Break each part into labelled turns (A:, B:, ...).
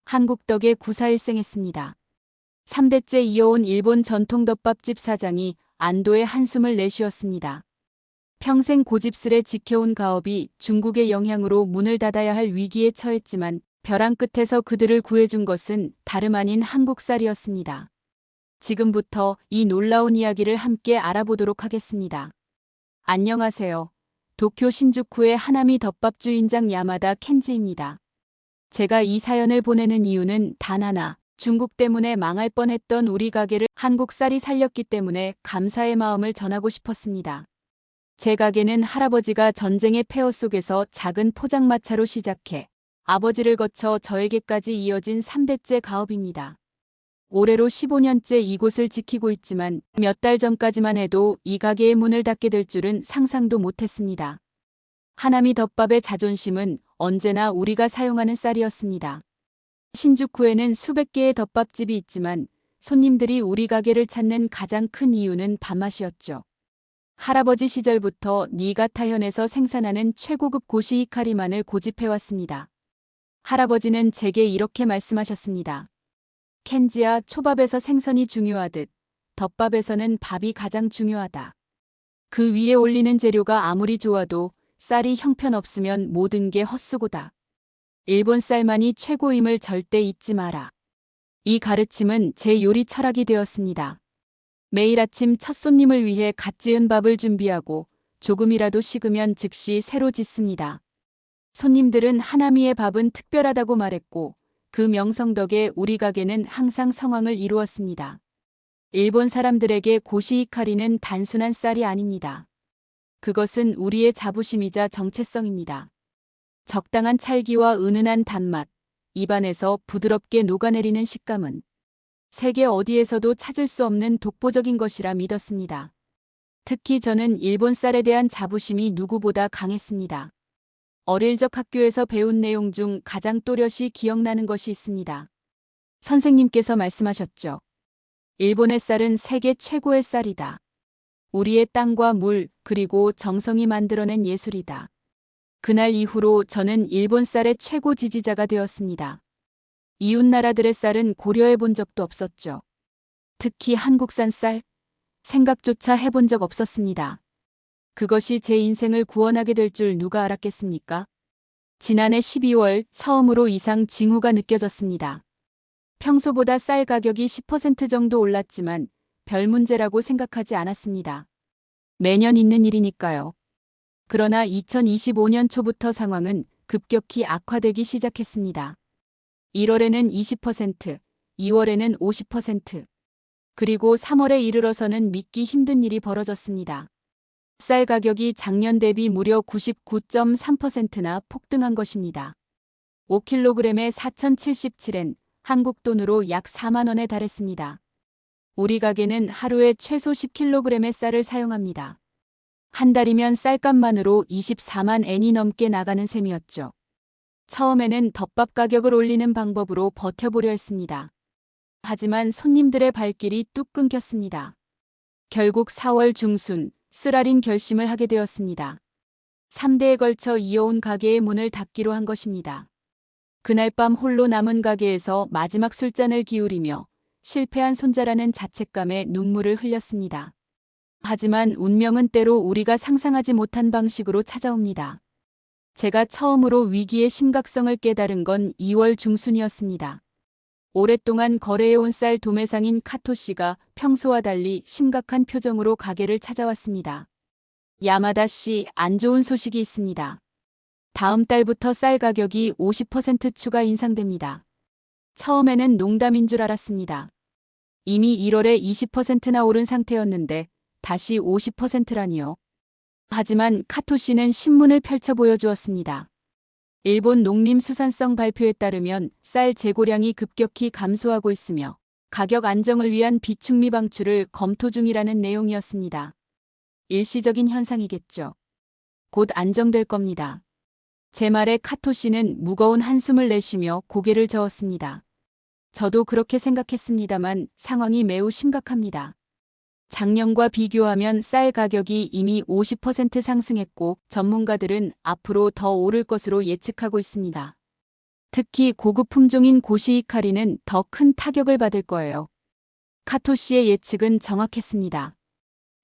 A: 한국 덕에 구사일생했습니다. 3대째 이어온 일본 전통 덮밥집 사장이 안도의 한숨을 내쉬었습니다. 평생 고집스레 지켜온 가업이 중국의 영향으로 문을 닫아야 할 위기에 처했지만 벼랑 끝에서 그들을 구해준 것은 다름 아닌 한국 쌀이었습니다. 지금부터 이 놀라운 이야기를 함께 알아보도록 하겠습니다. 안녕하세요. 도쿄 신주쿠의 하나미 덮밥 주인장 야마다 켄지입니다. 제가 이 사연을 보내는 이유는 단 하나, 중국 때문에 망할 뻔했던 우리 가게를 한국 쌀이 살렸기 때문에 감사의 마음을 전하고 싶었습니다. 제 가게는 할아버지가 전쟁의 폐허 속에서 작은 포장마차로 시작해 아버지를 거쳐 저에게까지 이어진 3대째 가업입니다. 올해로 15년째 이곳을 지키고 있지만 몇 달 전까지만 해도 이 가게의 문을 닫게 될 줄은 상상도 못했습니다. 하나미 덮밥의 자존심은 언제나 우리가 사용하는 쌀이었습니다. 신주쿠에는 수백 개의 덮밥집이 있지만 손님들이 우리 가게를 찾는 가장 큰 이유는 밥맛이었죠. 할아버지 시절부터 니가타현에서 생산하는 최고급 고시 히카리만을 고집해왔습니다. 할아버지는 제게 이렇게 말씀하셨습니다. 켄지야, 초밥에서 생선이 중요하듯 덮밥에서는 밥이 가장 중요하다. 그 위에 올리는 재료가 아무리 좋아도 쌀이 형편없으면 모든 게 헛수고다. 일본 쌀만이 최고임을 절대 잊지 마라. 이 가르침은 제 요리 철학이 되었습니다. 매일 아침 첫 손님을 위해 갓 지은 밥을 준비하고 조금이라도 식으면 즉시 새로 짓습니다. 손님들은 하나미의 밥은 특별하다고 말했고 그 명성 덕에 우리 가게는 항상 성황을 이루었습니다. 일본 사람들에게 고시 히카리는 단순한 쌀이 아닙니다. 그것은 우리의 자부심이자 정체성입니다. 적당한 찰기와 은은한 단맛, 입안에서 부드럽게 녹아내리는 식감은 세계 어디에서도 찾을 수 없는 독보적인 것이라 믿었습니다. 특히 저는 일본 쌀에 대한 자부심이 누구보다 강했습니다. 어릴 적 학교에서 배운 내용 중 가장 또렷이 기억나는 것이 있습니다. 선생님께서 말씀하셨죠. 일본의 쌀은 세계 최고의 쌀이다. 우리의 땅과 물, 그리고 정성이 만들어낸 예술이다. 그날 이후로 저는 일본 쌀의 최고 지지자가 되었습니다. 이웃 나라들의 쌀은 고려해 본 적도 없었죠. 특히 한국산 쌀, 생각조차 해본 적 없었습니다. 그것이 제 인생을 구원하게 될 줄 누가 알았겠습니까? 지난해 12월 처음으로 이상 징후가 느껴졌습니다. 평소보다 쌀 가격이 10% 정도 올랐지만 별 문제라고 생각하지 않았습니다. 매년 있는 일이니까요. 그러나 2025년 초부터 상황은 급격히 악화되기 시작했습니다. 1월에는 20%, 2월에는 50%, 그리고 3월에 이르러서는 믿기 힘든 일이 벌어졌습니다. 쌀 가격이 작년 대비 무려 99.3%나 폭등한 것입니다. 5kg에 4,077엔, 한국 돈으로 약 4만 원에 달했습니다. 우리 가게는 하루에 최소 10kg의 쌀을 사용합니다. 한 달이면 쌀값만으로 24만 엔이 넘게 나가는 셈이었죠. 처음에는 덮밥 가격을 올리는 방법으로 버텨보려 했습니다. 하지만 손님들의 발길이 뚝 끊겼습니다. 결국 4월 중순 쓰라린 결심을 하게 되었습니다. 3대에 걸쳐 이어온 가게의 문을 닫기로 한 것입니다. 그날 밤 홀로 남은 가게에서 마지막 술잔을 기울이며 실패한 손자라는 자책감에 눈물을 흘렸습니다. 하지만 운명은 때로 우리가 상상하지 못한 방식으로 찾아옵니다. 제가 처음으로 위기의 심각성을 깨달은 건 2월 중순이었습니다. 오랫동안 거래해온 쌀 도매상인 카토 씨가 평소와 달리 심각한 표정으로 가게를 찾아왔습니다. 야마다 씨, 안 좋은 소식이 있습니다. 다음 달부터 쌀 가격이 50% 추가 인상됩니다. 처음에는 농담인 줄 알았습니다. 이미 1월에 20%나 오른 상태였는데 다시 50%라니요. 하지만 카토 씨는 신문을 펼쳐 보여주었습니다. 일본 농림수산성 발표에 따르면 쌀 재고량이 급격히 감소하고 있으며 가격 안정을 위한 비축미 방출을 검토 중이라는 내용이었습니다. 일시적인 현상이겠죠. 곧 안정될 겁니다. 제 말에 카토 씨는 무거운 한숨을 내쉬며 고개를 저었습니다. 저도 그렇게 생각했습니다만 상황이 매우 심각합니다. 작년과 비교하면 쌀 가격이 이미 50% 상승했고 전문가들은 앞으로 더 오를 것으로 예측하고 있습니다. 특히 고급 품종인 고시이카리는 더 큰 타격을 받을 거예요. 카토 씨의 예측은 정확했습니다.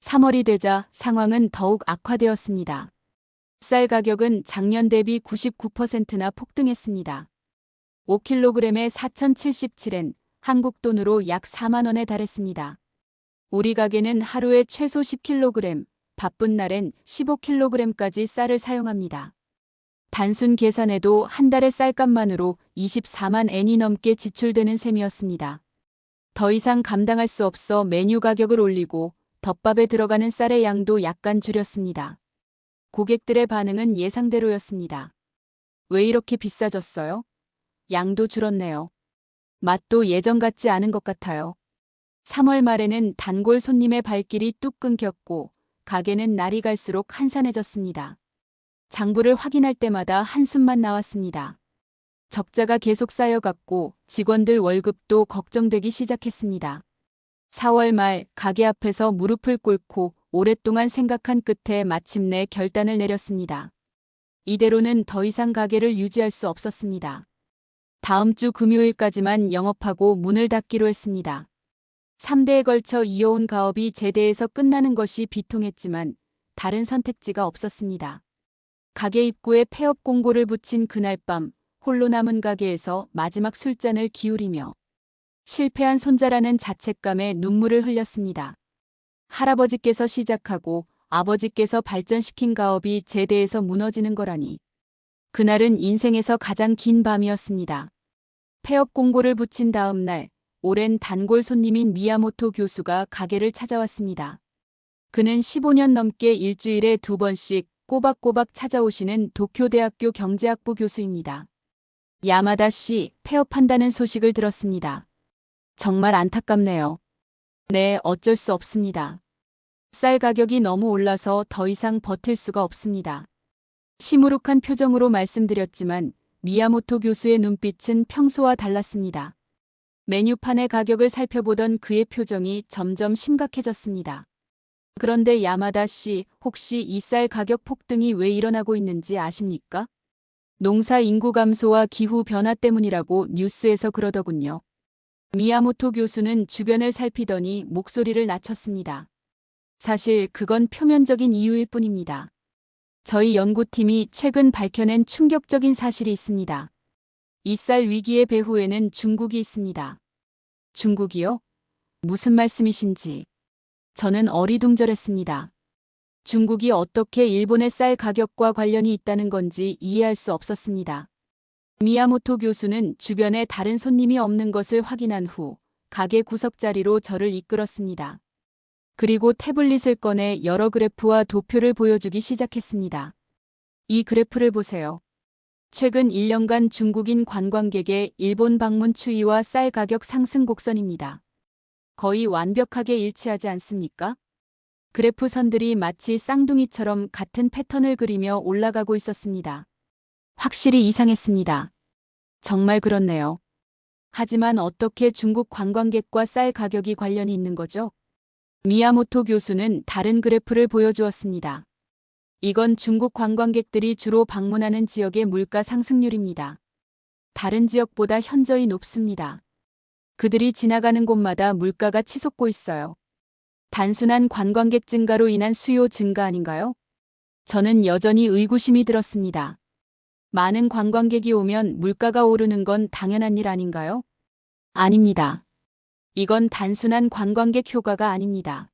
A: 3월이 되자 상황은 더욱 악화되었습니다. 쌀 가격은 작년 대비 99%나 폭등했습니다. 5kg에 4,077엔, 한국 돈으로 약 4만 원에 달했습니다. 우리 가게는 하루에 최소 10kg, 바쁜 날엔 15kg까지 쌀을 사용합니다. 단순 계산해도 한 달의 쌀값만으로 24만 엔이 넘게 지출되는 셈이었습니다. 더 이상 감당할 수 없어 메뉴 가격을 올리고 덮밥에 들어가는 쌀의 양도 약간 줄였습니다. 고객들의 반응은 예상대로였습니다. 왜 이렇게 비싸졌어요? 양도 줄었네요. 맛도 예전 같지 않은 것 같아요. 3월 말에는 단골 손님의 발길이 뚝 끊겼고 가게는 날이 갈수록 한산해졌습니다. 장부를 확인할 때마다 한숨만 나왔습니다. 적자가 계속 쌓여갔고 직원들 월급도 걱정되기 시작했습니다. 4월 말 가게 앞에서 무릎을 꿇고 오랫동안 생각한 끝에 마침내 결단을 내렸습니다. 이대로는 더 이상 가게를 유지할 수 없었습니다. 다음 주 금요일까지만 영업하고 문을 닫기로 했습니다. 3대에 걸쳐 이어온 가업이 제대해서 끝나는 것이 비통했지만 다른 선택지가 없었습니다. 가게 입구에 폐업 공고를 붙인 그날 밤 홀로 남은 가게에서 마지막 술잔을 기울이며 실패한 손자라는 자책감에 눈물을 흘렸습니다. 할아버지께서 시작하고 아버지께서 발전시킨 가업이 제대해서 무너지는 거라니. 그날은 인생에서 가장 긴 밤이었습니다. 폐업 공고를 붙인 다음 날, 오랜 단골 손님인 미야모토 교수가 가게를 찾아왔습니다. 그는 15년 넘게 일주일에 2번씩 꼬박꼬박 찾아오시는 도쿄대학교 경제학부 교수입니다. 야마다 씨, 폐업한다는 소식을 들었습니다. 정말 안타깝네요. 네, 어쩔 수 없습니다. 쌀 가격이 너무 올라서 더 이상 버틸 수가 없습니다. 시무룩한 표정으로 말씀드렸지만 미야모토 교수의 눈빛은 평소와 달랐습니다. 메뉴판의 가격을 살펴보던 그의 표정이 점점 심각해졌습니다. 그런데 야마다 씨, 혹시 이 쌀 가격 폭등이 왜 일어나고 있는지 아십니까? 농사 인구 감소와 기후 변화 때문이라고 뉴스에서 그러더군요. 미야모토 교수는 주변을 살피더니 목소리를 낮췄습니다. 사실 그건 표면적인 이유일 뿐입니다. 저희 연구팀이 최근 밝혀낸 충격적인 사실이 있습니다. 이 쌀 위기의 배후에는 중국이 있습니다. 중국이요? 무슨 말씀이신지. 저는 어리둥절했습니다. 중국이 어떻게 일본의 쌀 가격과 관련이 있다는 건지 이해할 수 없었습니다. 미야모토 교수는 주변에 다른 손님이 없는 것을 확인한 후 가게 구석자리로 저를 이끌었습니다. 그리고 태블릿을 꺼내 여러 그래프와 도표를 보여주기 시작했습니다. 이 그래프를 보세요. 최근 1년간 중국인 관광객의 일본 방문 추이와 쌀 가격 상승 곡선입니다. 거의 완벽하게 일치하지 않습니까? 그래프 선들이 마치 쌍둥이처럼 같은 패턴을 그리며 올라가고 있었습니다. 확실히 이상했습니다. 정말 그렇네요. 하지만 어떻게 중국 관광객과 쌀 가격이 관련이 있는 거죠? 미야모토 교수는 다른 그래프를 보여주었습니다. 이건 중국 관광객들이 주로 방문하는 지역의 물가 상승률입니다. 다른 지역보다 현저히 높습니다. 그들이 지나가는 곳마다 물가가 치솟고 있어요. 단순한 관광객 증가로 인한 수요 증가 아닌가요? 저는 여전히 의구심이 들었습니다. 많은 관광객이 오면 물가가 오르는 건 당연한 일 아닌가요? 아닙니다. 이건 단순한 관광객 효과가 아닙니다.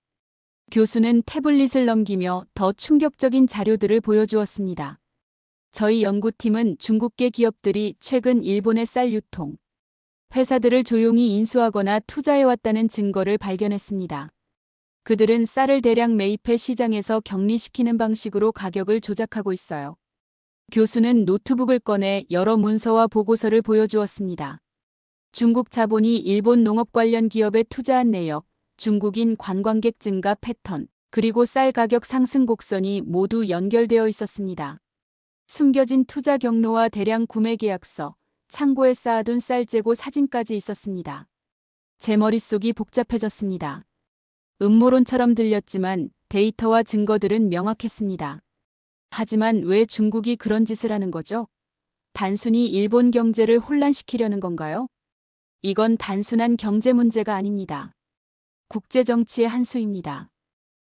A: 교수는 태블릿을 넘기며 더 충격적인 자료들을 보여주었습니다. 저희 연구팀은 중국계 기업들이 최근 일본의 쌀 유통, 회사들을 조용히 인수하거나 투자해왔다는 증거를 발견했습니다. 그들은 쌀을 대량 매입해 시장에서 격리시키는 방식으로 가격을 조작하고 있어요. 교수는 노트북을 꺼내 여러 문서와 보고서를 보여주었습니다. 중국 자본이 일본 농업 관련 기업에 투자한 내역, 중국인 관광객 증가 패턴, 그리고 쌀 가격 상승 곡선이 모두 연결되어 있었습니다. 숨겨진 투자 경로와 대량 구매 계약서, 창고에 쌓아둔 쌀 재고 사진까지 있었습니다. 제 머릿속이 복잡해졌습니다. 음모론처럼 들렸지만 데이터와 증거들은 명확했습니다. 하지만 왜 중국이 그런 짓을 하는 거죠? 단순히 일본 경제를 혼란시키려는 건가요? 이건 단순한 경제 문제가 아닙니다. 국제 정치의 한 수입니다.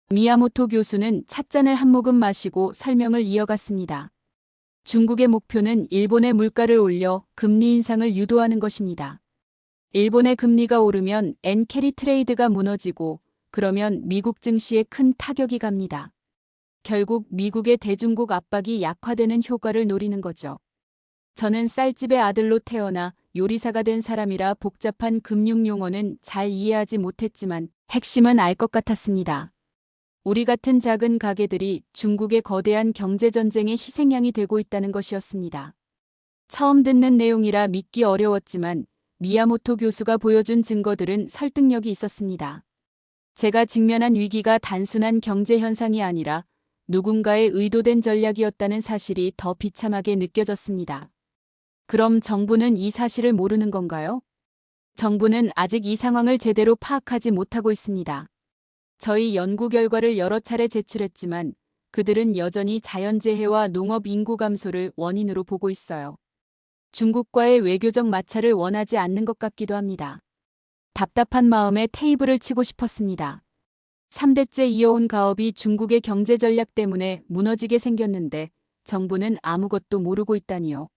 A: 미야모토 교수는 찻잔을 한 모금 마시고 설명을 이어갔습니다. 중국의 목표는 일본의 물가를 올려 금리 인상을 유도하는 것입니다. 일본의 금리가 오르면 엔캐리 트레이드가 무너지고 그러면 미국 증시에 큰 타격이 갑니다. 결국 미국의 대중국 압박이 약화되는 효과를 노리는 거죠. 저는 쌀집의 아들로 태어나 요리사가 된 사람이라 복잡한 금융 용어는 잘 이해하지 못했지만 핵심은 알 것 같았습니다. 우리 같은 작은 가게들이 중국의 거대한 경제전쟁의 희생양이 되고 있다는 것이었습니다. 처음 듣는 내용이라 믿기 어려웠지만 미야모토 교수가 보여준 증거들은 설득력이 있었습니다. 제가 직면한 위기가 단순한 경제 현상이 아니라 누군가의 의도된 전략이었다는 사실이 더 비참하게 느껴졌습니다. 그럼 정부는 이 사실을 모르는 건가요? 정부는 아직 이 상황을 제대로 파악하지 못하고 있습니다. 저희 연구 결과를 여러 차례 제출했지만 그들은 여전히 자연재해와 농업 인구 감소를 원인으로 보고 있어요. 중국과의 외교적 마찰을 원하지 않는 것 같기도 합니다. 답답한 마음에 테이블을 치고 싶었습니다. 3대째 이어온 가업이 중국의 경제 전략 때문에 무너지게 생겼는데 정부는 아무것도 모르고 있다니요.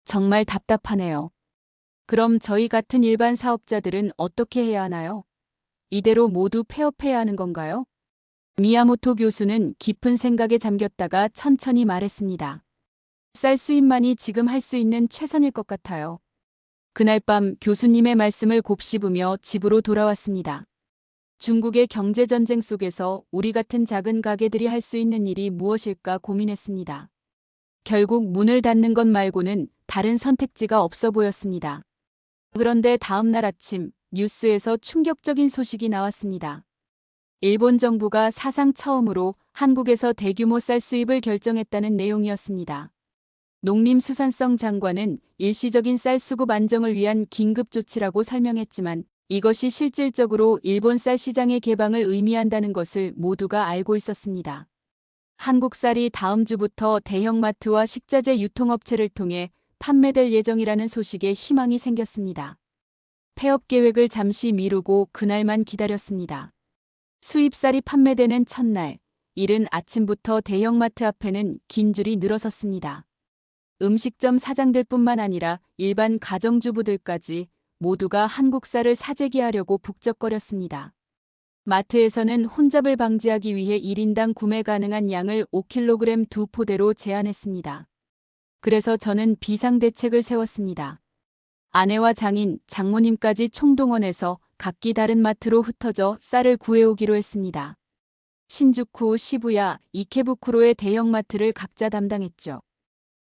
A: 정말 답답하네요. 그럼 저희 같은 일반 사업자들은 어떻게 해야 하나요? 이대로 모두 폐업해야 하는 건가요? 미야모토 교수는 깊은 생각에 잠겼다가 천천히 말했습니다. 쌀 수입만이 지금 할 수 있는 최선일 것 같아요. 그날 밤 교수님의 말씀을 곱씹으며 집으로 돌아왔습니다. 중국의 경제전쟁 속에서 우리 같은 작은 가게들이 할 수 있는 일이 무엇일까 고민했습니다. 결국 문을 닫는 것 말고는 다른 선택지가 없어 보였습니다. 그런데 다음 날 아침 뉴스에서 충격적인 소식이 나왔습니다. 일본 정부가 사상 처음으로 한국에서 대규모 쌀 수입을 결정했다는 내용이었습니다. 농림수산성 장관은 일시적인 쌀 수급 안정을 위한 긴급 조치라고 설명했지만 이것이 실질적으로 일본 쌀 시장의 개방을 의미한다는 것을 모두가 알고 있었습니다. 한국 쌀이 다음 주부터 대형마트와 식자재 유통업체를 통해 판매될 예정이라는 소식에 희망이 생겼습니다. 폐업 계획을 잠시 미루고 그날만 기다렸습니다. 수입쌀이 판매되는 첫날, 이른 아침부터 대형마트 앞에는 긴 줄이 늘어섰습니다. 음식점 사장들뿐만 아니라 일반 가정주부들까지 모두가 한국 쌀을 사재기하려고 북적거렸습니다. 마트에서는 혼잡을 방지하기 위해 1인당 구매 가능한 양을 5kg 2포대로 제한했습니다. 그래서 저는 비상대책을 세웠습니다. 아내와 장인, 장모님까지 총동원해서 각기 다른 마트로 흩어져 쌀을 구해오기로 했습니다. 신주쿠, 시부야, 이케부쿠로의 대형마트를 각자 담당했죠.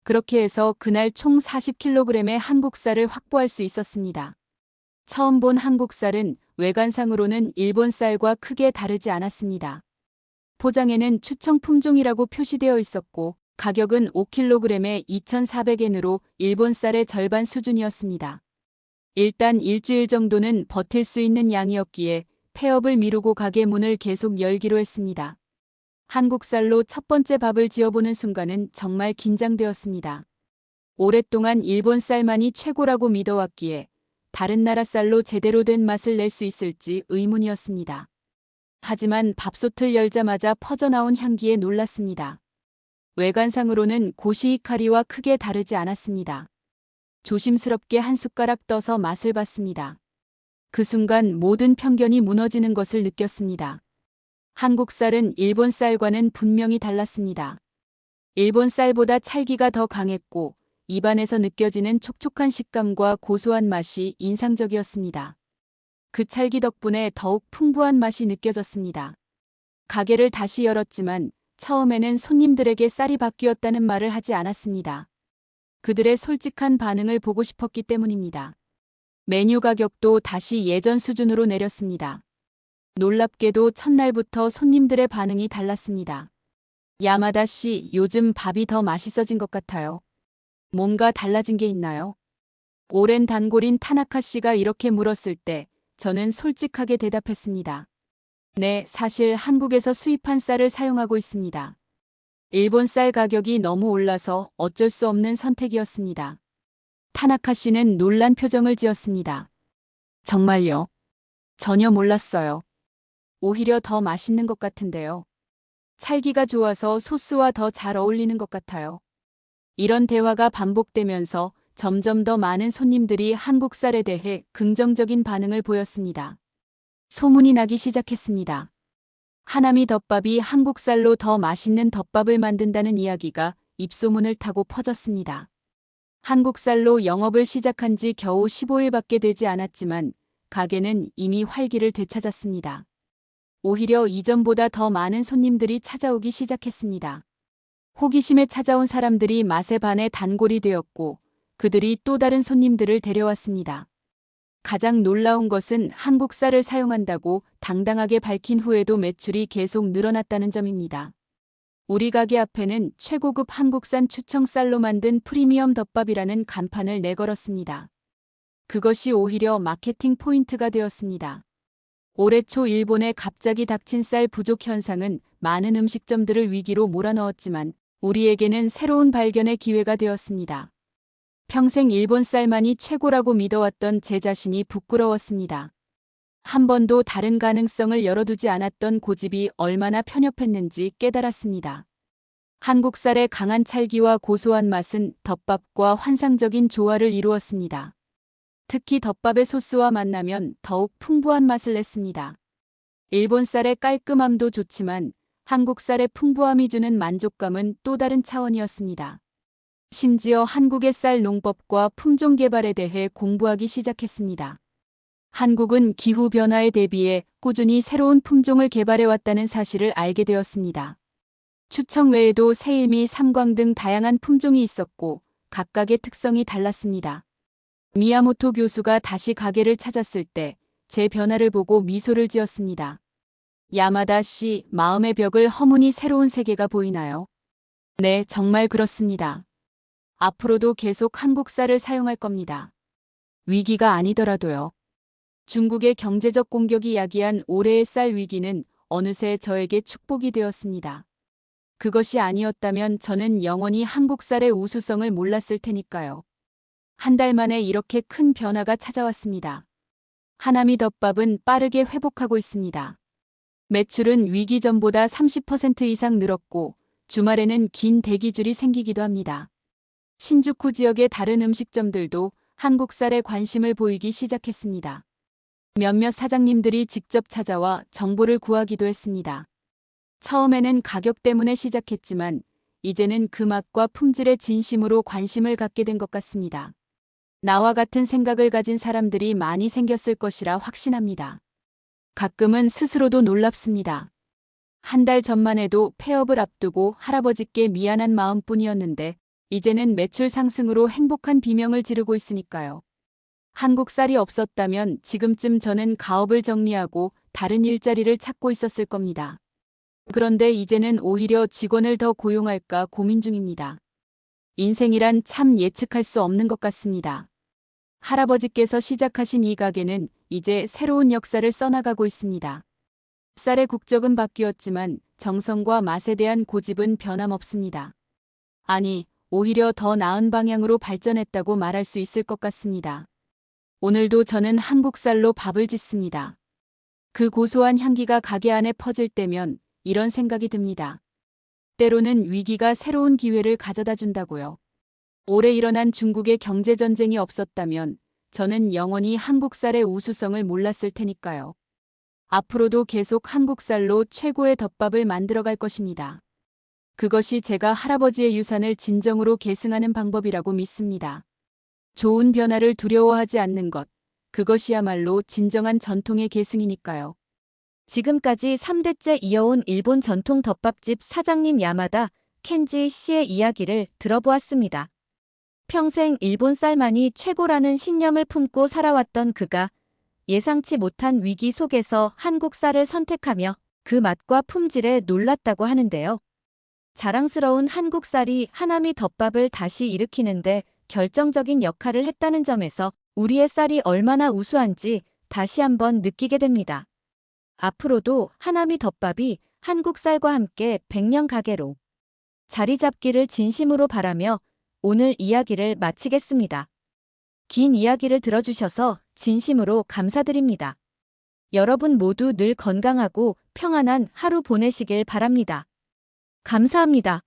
A: 그렇게 해서 그날 총 40kg의 한국 쌀을 확보할 수 있었습니다. 처음 본 한국 쌀은 외관상으로는 일본 쌀과 크게 다르지 않았습니다. 포장에는 추청 품종이라고 표시되어 있었고 가격은 5kg에 2,400엔으로 일본 쌀의 절반 수준이었습니다. 일단 일주일 정도는 버틸 수 있는 양이었기에 폐업을 미루고 가게 문을 계속 열기로 했습니다. 한국 쌀로 첫 번째 밥을 지어보는 순간은 정말 긴장되었습니다. 오랫동안 일본 쌀만이 최고라고 믿어왔기에 다른 나라 쌀로 제대로 된 맛을 낼 수 있을지 의문이었습니다. 하지만 밥솥을 열자마자 퍼져나온 향기에 놀랐습니다. 외관상으로는 고시히카리와 크게 다르지 않았습니다. 조심스럽게 한 숟가락 떠서 맛을 봤습니다. 그 순간 모든 편견이 무너지는 것을 느꼈습니다. 한국 쌀은 일본 쌀과는 분명히 달랐습니다. 일본 쌀보다 찰기가 더 강했고 입안에서 느껴지는 촉촉한 식감과 고소한 맛이 인상적이었습니다. 그 찰기 덕분에 더욱 풍부한 맛이 느껴졌습니다. 가게를 다시 열었지만 처음에는 손님들에게 쌀이 바뀌었다는 말을 하지 않았습니다. 그들의 솔직한 반응을 보고 싶었기 때문입니다. 메뉴 가격도 다시 예전 수준으로 내렸습니다. 놀랍게도 첫날부터 손님들의 반응이 달랐습니다. 야마다 씨, 요즘 밥이 더 맛있어진 것 같아요. 뭔가 달라진 게 있나요? 오랜 단골인 타나카 씨가 이렇게 물었을 때 저는 솔직하게 대답했습니다. 네, 사실 한국에서 수입한 쌀을 사용하고 있습니다. 일본 쌀 가격이 너무 올라서 어쩔 수 없는 선택이었습니다. 타나카 씨는 놀란 표정을 지었습니다. 정말요? 전혀 몰랐어요. 오히려 더 맛있는 것 같은데요. 찰기가 좋아서 소스와 더 잘 어울리는 것 같아요. 이런 대화가 반복되면서 점점 더 많은 손님들이 한국 쌀에 대해 긍정적인 반응을 보였습니다. 소문이 나기 시작했습니다. 하나미 덮밥이 한국 쌀로 더 맛있는 덮밥을 만든다는 이야기가 입소문을 타고 퍼졌습니다. 한국 쌀로 영업을 시작한 지 겨우 15일밖에 되지 않았지만 가게는 이미 활기를 되찾았습니다. 오히려 이전보다 더 많은 손님들이 찾아오기 시작했습니다. 호기심에 찾아온 사람들이 맛에 반해 단골이 되었고 그들이 또 다른 손님들을 데려왔습니다. 가장 놀라운 것은 한국 쌀을 사용한다고 당당하게 밝힌 후에도 매출이 계속 늘어났다는 점입니다. 우리 가게 앞에는 최고급 한국산 추청쌀로 만든 프리미엄 덮밥이라는 간판을 내걸었습니다. 그것이 오히려 마케팅 포인트가 되었습니다. 올해 초 일본에 갑자기 닥친 쌀 부족 현상은 많은 음식점들을 위기로 몰아넣었지만 우리에게는 새로운 발견의 기회가 되었습니다. 평생 일본 쌀만이 최고라고 믿어왔던 제 자신이 부끄러웠습니다. 한 번도 다른 가능성을 열어두지 않았던 고집이 얼마나 편협했는지 깨달았습니다. 한국 쌀의 강한 찰기와 고소한 맛은 덮밥과 환상적인 조화를 이루었습니다. 특히 덮밥의 소스와 만나면 더욱 풍부한 맛을 냈습니다. 일본 쌀의 깔끔함도 좋지만 한국 쌀의 풍부함이 주는 만족감은 또 다른 차원이었습니다. 심지어 한국의 쌀 농법과 품종 개발에 대해 공부하기 시작했습니다. 한국은 기후 변화에 대비해 꾸준히 새로운 품종을 개발해왔다는 사실을 알게 되었습니다. 추청 외에도 세일미, 삼광 등 다양한 품종이 있었고 각각의 특성이 달랐습니다. 미야모토 교수가 다시 가게를 찾았을 때 제 변화를 보고 미소를 지었습니다. 야마다 씨, 마음의 벽을 허무니 새로운 세계가 보이나요? 네, 정말 그렇습니다. 앞으로도 계속 한국 쌀을 사용할 겁니다. 위기가 아니더라도요. 중국의 경제적 공격이 야기한 올해의 쌀 위기는 어느새 저에게 축복이 되었습니다. 그것이 아니었다면 저는 영원히 한국 쌀의 우수성을 몰랐을 테니까요. 한 달 만에 이렇게 큰 변화가 찾아왔습니다. 하나미 덮밥은 빠르게 회복하고 있습니다. 매출은 위기 전보다 30% 이상 늘었고 주말에는 긴 대기줄이 생기기도 합니다. 신주쿠 지역의 다른 음식점들도 한국 쌀에 관심을 보이기 시작했습니다. 몇몇 사장님들이 직접 찾아와 정보를 구하기도 했습니다. 처음에는 가격 때문에 시작했지만 이제는 그 맛과 품질에 진심으로 관심을 갖게 된 것 같습니다. 나와 같은 생각을 가진 사람들이 많이 생겼을 것이라 확신합니다. 가끔은 스스로도 놀랍습니다. 한 달 전만 해도 폐업을 앞두고 할아버지께 미안한 마음뿐이었는데 이제는 매출 상승으로 행복한 비명을 지르고 있으니까요. 한국 쌀이 없었다면 지금쯤 저는 가업을 정리하고 다른 일자리를 찾고 있었을 겁니다. 그런데 이제는 오히려 직원을 더 고용할까 고민 중입니다. 인생이란 참 예측할 수 없는 것 같습니다. 할아버지께서 시작하신 이 가게는 이제 새로운 역사를 써나가고 있습니다. 쌀의 국적은 바뀌었지만 정성과 맛에 대한 고집은 변함없습니다. 아니, 오히려 더 나은 방향으로 발전했다고 말할 수 있을 것 같습니다. 오늘도 저는 한국 쌀로 밥을 짓습니다. 그 고소한 향기가 가게 안에 퍼질 때면 이런 생각이 듭니다. 때로는 위기가 새로운 기회를 가져다 준다고요. 올해 일어난 중국의 경제전쟁이 없었다면 저는 영원히 한국 쌀의 우수성을 몰랐을 테니까요. 앞으로도 계속 한국 쌀로 최고의 덮밥을 만들어갈 것입니다. 그것이 제가 할아버지의 유산을 진정으로 계승하는 방법이라고 믿습니다. 좋은 변화를 두려워하지 않는 것, 그것이야말로 진정한 전통의 계승이니까요.
B: 지금까지 3대째 이어온 일본 전통 덮밥집 사장님 야마다 켄지 씨의 이야기를 들어보았습니다. 평생 일본 쌀만이 최고라는 신념을 품고 살아왔던 그가 예상치 못한 위기 속에서 한국 쌀을 선택하며 그 맛과 품질에 놀랐다고 하는데요. 자랑스러운 한국 쌀이 하나미 덮밥을 다시 일으키는데 결정적인 역할을 했다는 점에서 우리의 쌀이 얼마나 우수한지 다시 한번 느끼게 됩니다. 앞으로도 하나미 덮밥이 한국 쌀과 함께 100년 가게로 자리 잡기를 진심으로 바라며 오늘 이야기를 마치겠습니다. 긴 이야기를 들어주셔서 진심으로 감사드립니다. 여러분 모두 늘 건강하고 평안한 하루 보내시길 바랍니다. 감사합니다.